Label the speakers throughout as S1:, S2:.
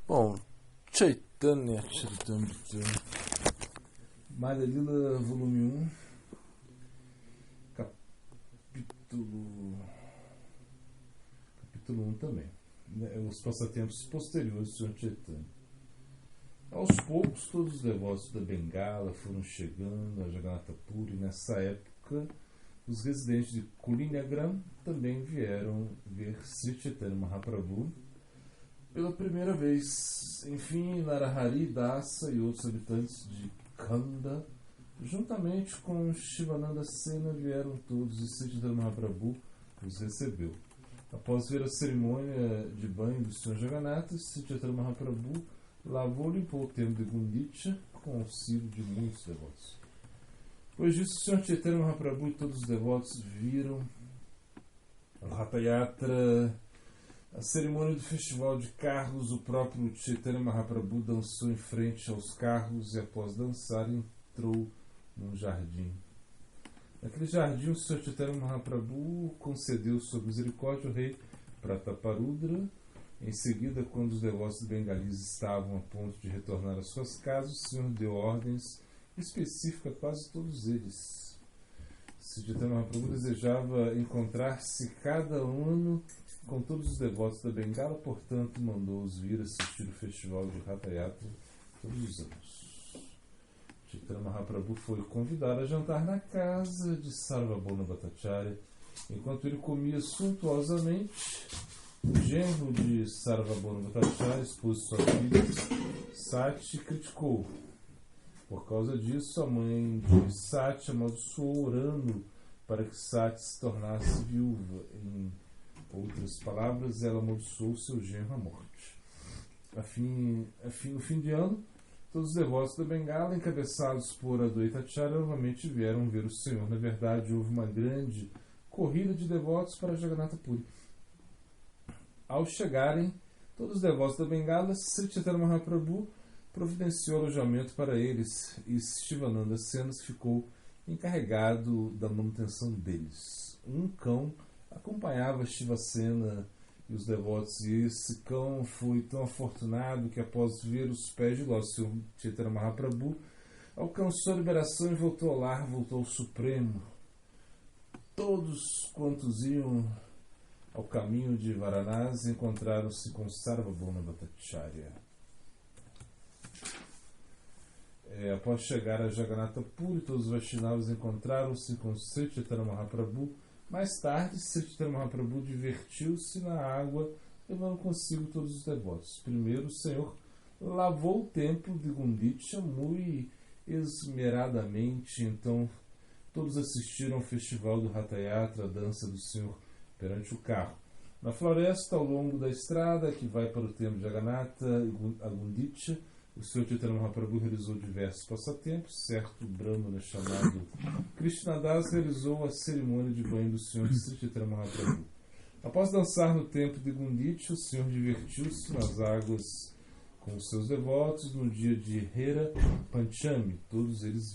S1: Bom, Chaitanya Charitamrita, Madhya Lila, volume 1, capítulo 1 também, né? Os passatempos posteriores do Sr. Chaitanya. Aos poucos, todos os devotos da Bengala foram chegando a Jagannatha Puri. Nessa época, os residentes de Kulinyagram também vieram ver Sri Chaitanya Mahaprabhu pela primeira vez. Enfim, Narahari, Dasa e outros habitantes de Khanda, juntamente com Shivananda Sena, vieram todos e Sri Chaitanya Mahaprabhu os recebeu. Após ver a cerimônia de banho do Sr. Jagannatha, Sri Chaitanya Mahaprabhu lavou e limpou o templo de Gundicha com auxílio de muitos devotos. Depois disso, o Sr. Chaitanya Mahaprabhu e todos os devotos viram o Ratha Yatra, a cerimônia do festival de carros. O próprio Chaitanya Mahaprabhu dançou em frente aos carros e, após dançar, entrou num jardim. Naquele jardim, o Sr. Chaitanya Mahaprabhu concedeu sua misericórdia ao rei Prataparudra. Em seguida, quando os devotos bengalis estavam a ponto de retornar às suas casas, o Senhor deu ordens específicas a quase todos eles. Sri Chaitanya Mahaprabhu desejava encontrar-se cada ano com todos os devotos da Bengala, portanto, mandou-os vir assistir o festival de Ratha Yatra todos os anos. Chaitanya Mahaprabhu foi convidado a jantar na casa de Sarvabhauma Bhattacharya. Enquanto ele comia suntuosamente, o genro de Sarvabhauma Bhattacharya, esposo de sua filha, Sati, criticou. Por causa disso, a mãe de Sati amaldiçoou, orando para que Sati se tornasse viúva. Em outras palavras, ela amaldiçoou seu genro à morte. No fim de ano, todos os devotos da Bengala, encabeçados por Adwaita Acharya, novamente vieram ver o Senhor. Na verdade, houve uma grande corrida de devotos para Jagannatha Puri. Ao chegarem, todos os devotos da Bengala, Sri Chaitanya Mahaprabhu providenciou alojamento para eles e Shivananda Sena ficou encarregado da manutenção deles. Um cão acompanhava Shivasena e os devotos, e esse cão foi tão afortunado que, após ver os pés de Lócio Chaitanya Mahaprabhu, alcançou a liberação e voltou ao lar, voltou ao Supremo. Todos quantos iam ao caminho de Varanasi encontraram-se com Sarvabhauma Bhattacharya. Após chegar a Jagannatha Puri, todos os Vaishnavas encontraram-se com Sri Chaitanya Mahaprabhu. Mais tarde, Sri Chaitanya Mahaprabhu divertiu-se na água, levando consigo todos os devotos. Primeiro, o Senhor lavou o templo de Gundicha muito esmeradamente. Então, todos assistiram ao festival do Ratha Yatra, a dança do Senhor perante o carro. Na floresta, ao longo da estrada que vai para o templo de Jagannatha, a Gundicha, o Sr. Chaitanya Mahaprabhu realizou diversos passatempos. Certo Brahmana chamado Krishnadas realizou a cerimônia de banho do Sr. Sri Chaitanya Mahaprabhu. Após dançar no templo de Gundicha, o Senhor divertiu-se nas águas com os seus devotos no dia de Hera Panchami. Todos eles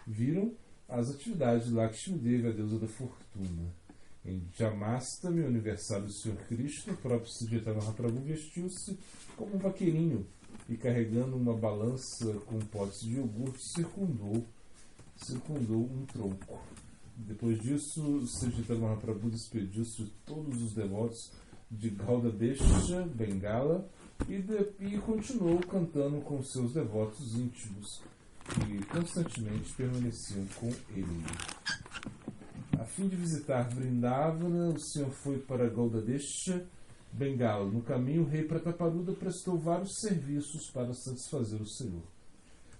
S1: viram as atividades de Lakshmi Devi, a deusa da fortuna. Em Jamastami, o aniversário do Sr. Krishna, o próprio Sri Chaitanya Mahaprabhu vestiu-se como um vaqueirinho e, carregando uma balança com potes de iogurte, circundou um tronco. Depois disso, Sri Chaitanya Mahaprabhu despediu-se de todos os devotos de Gaudadesha, Bengala, e continuou cantando com seus devotos íntimos, que constantemente permaneciam com ele. A fim de visitar Vrindavana, o Senhor foi para Gaudadesha, Bengala. No caminho, o rei Prataparudra prestou vários serviços para satisfazer o Senhor.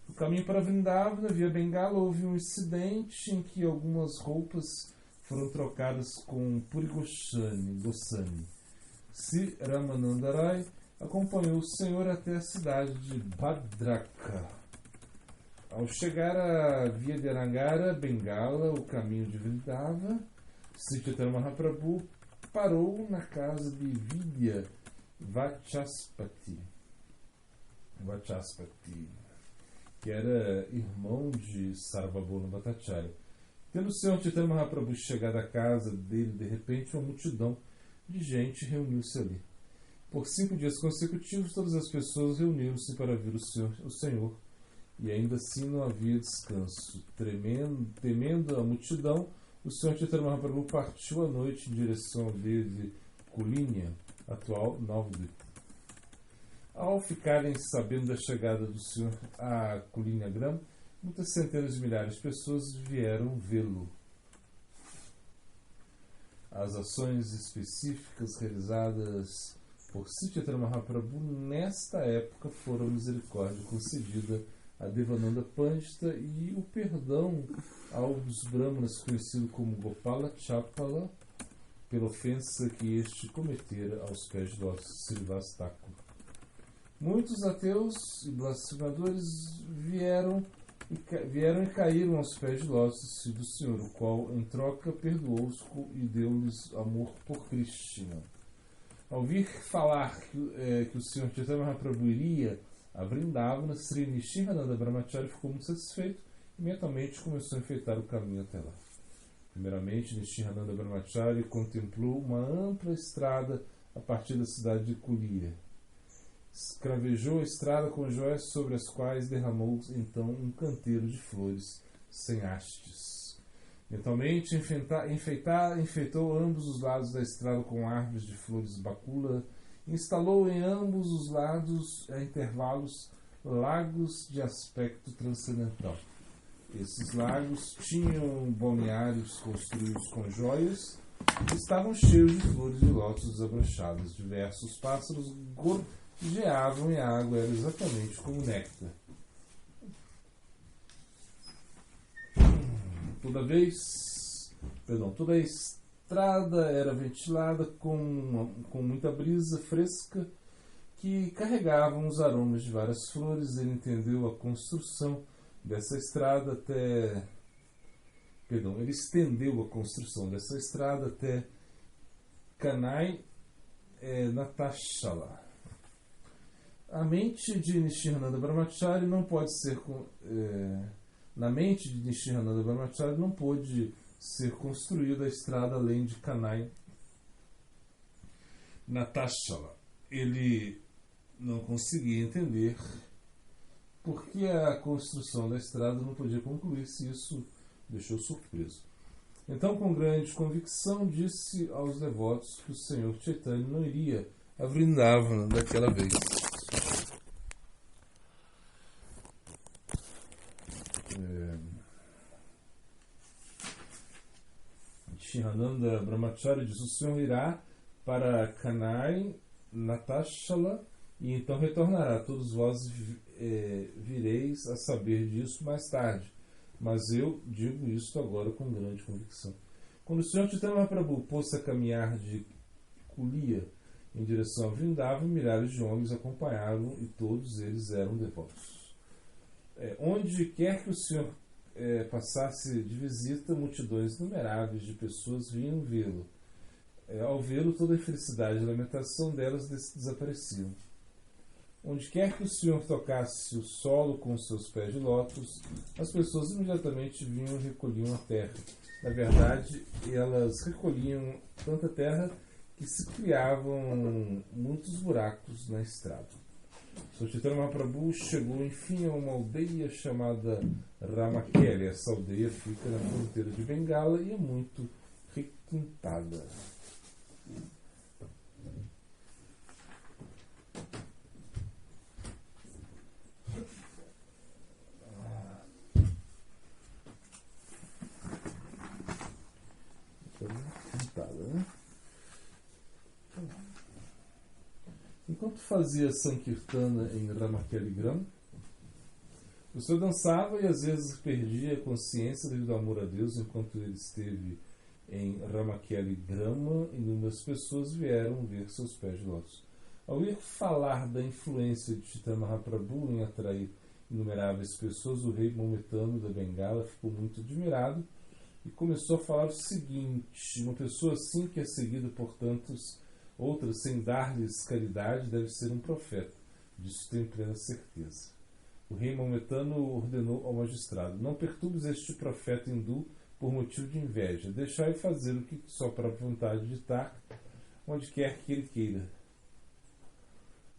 S1: No caminho para Vrindavana, via Bengala, houve um incidente em que algumas roupas foram trocadas com Puri Goswami. Sri Ramanandarai acompanhou o Senhor até a cidade de Bhadraka. Ao chegar a Via de Arangara, Bengala, o caminho de Vrindavana, Sri Chaitanya Mahaprabhu parou na casa de Vidya Vachaspati, que era irmão de Sarvabhauma Bhattacharya. Tendo o Sr. Chaitanya Mahaprabhu chegado à casa dele, de repente uma multidão de gente reuniu-se ali. Por 5 dias consecutivos, todas as pessoas reuniram-se para ver o Senhor, e ainda assim não havia descanso. Temendo a multidão, o Senhor Chaitanya Mahaprabhu partiu à noite em direção de Kulinya, atual Navadvip. Ao ficarem sabendo da chegada do Senhor a Kulinya Gram, muitas centenas de milhares de pessoas vieram vê-lo. As ações específicas realizadas por Sri Chaitanya Mahaprabhu nesta época foram a misericórdia concedida a Devananda Pandita e o perdão aos brahmanas conhecido como Gopala Chapala pela ofensa que este cometera aos pés de Srivas Thakur. Muitos ateus e blasfemadores vieram e caíram aos pés de lótus do Senhor, o qual, em troca, perdoou-os e deu-lhes amor por Krishna. Ao ouvir falar que o Senhor Chaitanya Mahaprabhu iria a Vrindavana, Sri Nishyananda Brahmachari ficou muito satisfeito e mentalmente começou a enfeitar o caminho até lá. Primeiramente, Nishyananda Brahmachari contemplou uma ampla estrada a partir da cidade de Kuliya. Escravejou a estrada com joias sobre as quais derramou então um canteiro de flores sem hastes. Mentalmente enfeitou ambos os lados da estrada com árvores de flores bacula, instalou em ambos os lados, a intervalos, lagos de aspecto transcendental. Esses lagos tinham balneários construídos com joias e estavam cheios de flores de lótus desabrochadas. Diversos pássaros gorjeavam e a água era exatamente como néctar. Toda a estrada era ventilada com muita brisa fresca que carregavam os aromas de várias flores. Ele entendeu a construção dessa estrada até... ele estendeu a construção dessa estrada até Kanai Natashala. A mente de Nishyananda Brahmachari não pode ser... na mente de Nishyananda Brahmachari não pôde ser construída a estrada além de Kanai Natashala. Ele não conseguia entender por que a construção da estrada não podia concluir-se. Isso deixou surpreso. Então, com grande convicção, disse aos devotos que o Senhor Chaitanya não iria a Vrindavana daquela vez. Nishyananda Brahmachari disse: o Senhor irá para Kanai Natashala e então retornará. Todos vós vireis a saber disso mais tarde, mas eu digo isto agora com grande convicção. Quando o Senhor Chaitanya Mahaprabhu pôs-se a caminhar de Kuliya em direção a Vrindavan, milhares de homens acompanharam e todos eles eram devotos. Onde quer que o Senhor passasse de visita, multidões inumeráveis de pessoas vinham vê-lo. Ao vê-lo, toda a felicidade e a lamentação delas desapareciam. Onde quer que o Senhor tocasse o solo com os seus pés de lótus, as pessoas imediatamente vinham e recolhiam a terra. Na verdade, elas recolhiam tanta terra que se criavam muitos buracos na estrada. Sri Chaitanya Mahaprabhu chegou enfim a uma aldeia chamada Ramakeli. Essa aldeia fica na fronteira de Bengala e é muito requintada. Enquanto fazia Sankirtana em Ramakeli Gram, o Senhor dançava e às vezes perdia a consciência devido ao amor a Deus. Enquanto ele esteve em Ramakeli Grama, inúmeras pessoas vieram ver seus pés de lótus. Ao ouvir falar da influência de Chaitanya Mahaprabhu em atrair inumeráveis pessoas, o rei maometano da Bengala ficou muito admirado e começou a falar o seguinte: uma pessoa assim, que é seguida por tantos outras sem dar-lhes caridade, deve ser um profeta. Disso tenho plena certeza. O rei maometano ordenou ao magistrado: não perturbes este profeta hindu por motivo de inveja. Deixai fazer o que sua própria vontade ditar, onde quer que ele queira.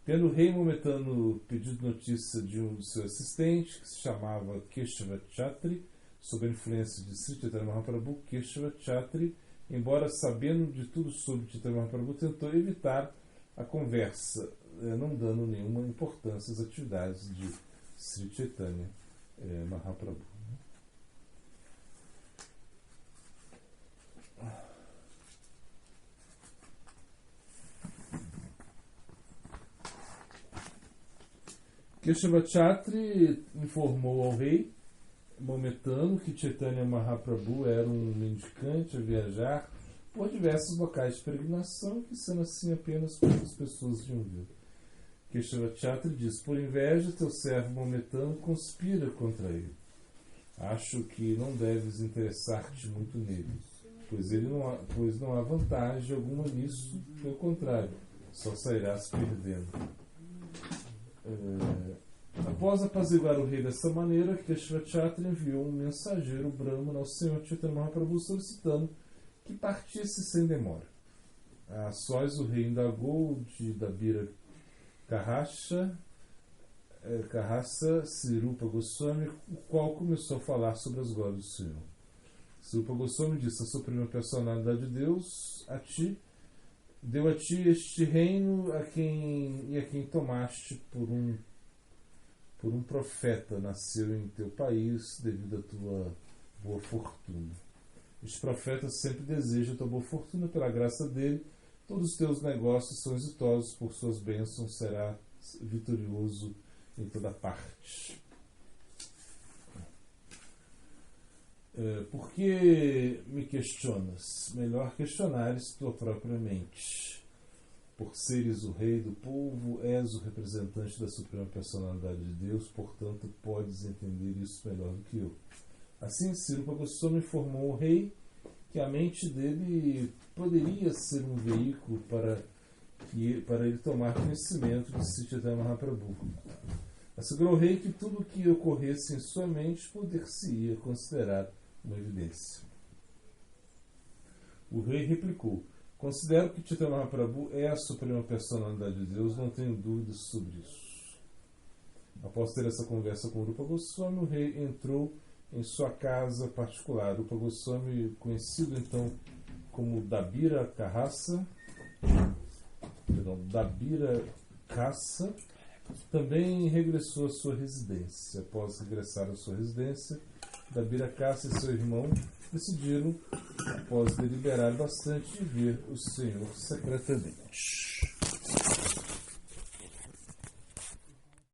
S1: Tendo o rei momentano pedido notícia de um de seus assistentes, que se chamava Keshava Chatri, sob a influência de Sri Chaitanya Mahaprabhu, Keshava Chatri, embora sabendo de tudo sobre Chaitanya Mahaprabhu, tentou evitar a conversa, não dando nenhuma importância às atividades de Sri Chaitanya Mahaprabhu. Keshava Chatri informou ao rei momentano que Chaitanya Mahaprabhu era um mendicante a viajar por diversos locais de peregrinação, que sendo assim apenas poucas pessoas de ver. Keshava Chatri diz: por inveja, teu servo momentano conspira contra ele. Acho que não deves interessar-te muito nele, pois não há vantagem alguma nisso, pelo contrário, só sairás perdendo. Após apaziguar o rei dessa maneira, Keshava Chatri enviou um mensageiro Brahmana ao Senhor Chaitanya Mahaprabhu solicitando que partisse sem demora. A sós o rei indagou de Dabira Kahasa Sirupa Goswami, o qual começou a falar sobre as glórias do Senhor. Sirupa Goswami disse: a suprema personalidade de Deus deu a ti este reino a quem tomaste por um profeta, nasceu em teu país devido à tua boa fortuna. Este profeta sempre deseja a tua boa fortuna, pela graça dele, todos os teus negócios são exitosos, por suas bênçãos será vitorioso em toda parte. Por que me questionas? Melhor questionares tua própria mente. Por seres o rei do povo, és o representante da suprema personalidade de Deus, portanto podes entender isso melhor do que eu. Assim, Sirupa Goswami informou o rei que a mente dele poderia ser um veículo para ele tomar conhecimento de Sri Chaitanya Mahaprabhu. Assegurou o rei que tudo o que ocorresse em sua mente poder-se-ia considerar uma evidência. O rei replicou: considero que Chaitanya Mahaprabhu é a suprema personalidade de Deus, não tenho dúvidas sobre isso. Após ter essa conversa com Rupa Goswami, o rei entrou em sua casa particular. Rupa Goswami, conhecido então como Dabira Kahasa, também regressou à sua residência. Após regressar à sua residência, Dabira Kahasa e seu irmão decidiram, após deliberar bastante, ver o Senhor secretamente.